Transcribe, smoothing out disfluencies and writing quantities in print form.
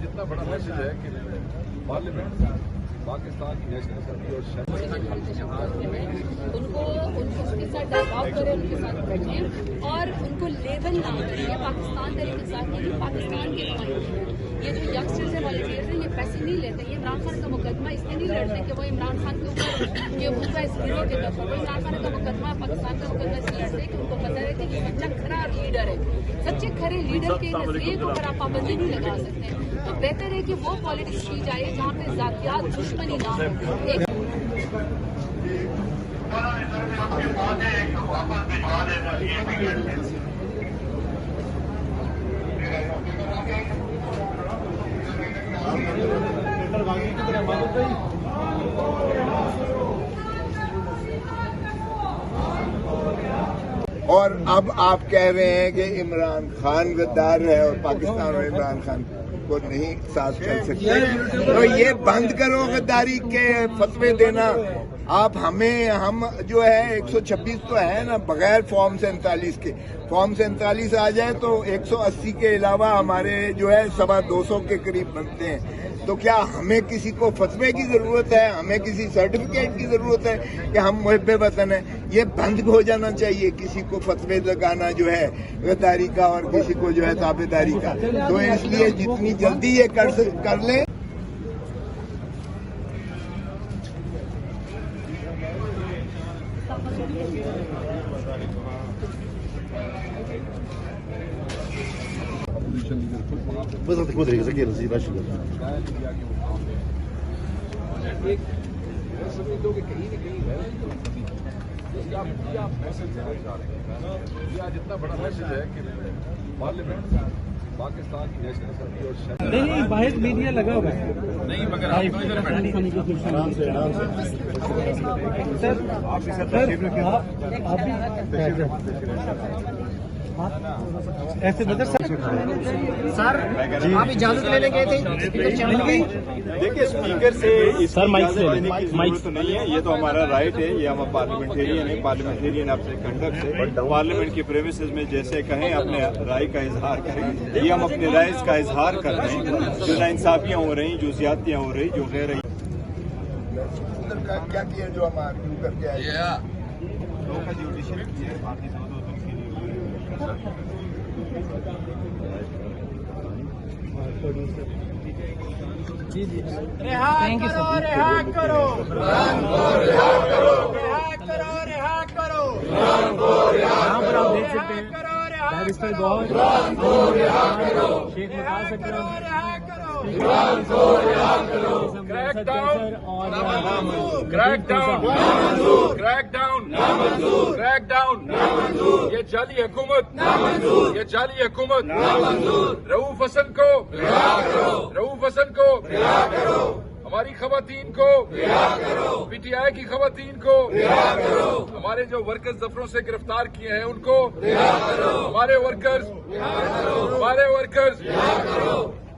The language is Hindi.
जितना बड़ा मैसेज है कि पार्लियामेंट पाकिस्तान की नेशनल असेंबली और उनको उसके साथ डायलॉग करें, उनके साथ बैठें और उनको लेबल ना करें पाकिस्तान तरीके साथ नहीं, पाकिस्तान के नुमाइंदे। ये जो यंगस्टर्स हैं, वॉलंटियर्स हैं, ये पैसे नहीं लेते। ये इमरान खान का मुकदमा इसलिए नहीं लड़ते कि वो इमरान खान के ऊपर ये उनका इस हीरो के तरफ, वो इमरान खान का मुकदमा पाकिस्तान का मुकदमा इसलिए लड़ते कि उनको पता है कि ये सच्चा खरा लीडर है। सच्चे खरे लीडर के नजरिए को अगर आप पाबंदी नहीं लगा सकते तो बेहतर है कि वो पॉलिटिक्स की जाए जहाँ पे जातियात दुश्मनी ना हो। और अब आप कह रहे हैं कि इमरान खान गद्दार है और पाकिस्तान और इमरान खान को नहीं साथ चल सकते, तो ये बंद करो गद्दारी के फतवे देना। आप हम जो है 126 तो है ना, बगैर फॉर्म 47 के, फॉर्म 47 आ जाए तो 180 के अलावा हमारे जो है 225 के करीब बनते हैं। तो क्या हमें किसी को फतवे की जरूरत है? हमें किसी सर्टिफिकेट की जरूरत है कि हम मुहब्बे वतन है? ये बंद हो जाना चाहिए, किसी को फतवे लगाना जो है गद्दारी का और किसी को जो है ताबेदारी का। तो इसलिए जितनी जल्दी ये कर लें। जितना बड़ा मैसेज है कि पार्लियामेंट पाकिस्तान की नेशनल असेंबली और नहीं, बाहर मीडिया लगा हुआ है नहीं, मगर ऐसे बदर सर आप इजाजत लेने गए थे देखिए, स्पीकर से सर माइक तो नहीं है, ये तो हमारा राइट है, ये हम पार्लियामेंटेरियन है, पार्लियामेंटेरियन आपसे कंडक्ट है, पार्लियामेंट के प्रेमिसेस में जैसे कहें अपने राय का इजहार करें। ये हम अपने राय का इजहार कर रहे हैं। जो नाइंसाफियां हो रही, जो ज्यादतियां हो रही, जो गैर क्या किया जो हम आर्ग्यू करके आए रिहा करो, रिहा करो, यहाँ पर आप देख सकते हैं बैरिस्टर गौर, शेख मुताज अकरम, ये जाली हुकूमत, ये जाली हुकूमत रऊफ हसन को हमारी खवातीन को, पीटीआई की खवातीन को, हमारे जो वर्कर्स दफ्तरों से गिरफ्तार किए हैं उनको, हमारे वर्कर्स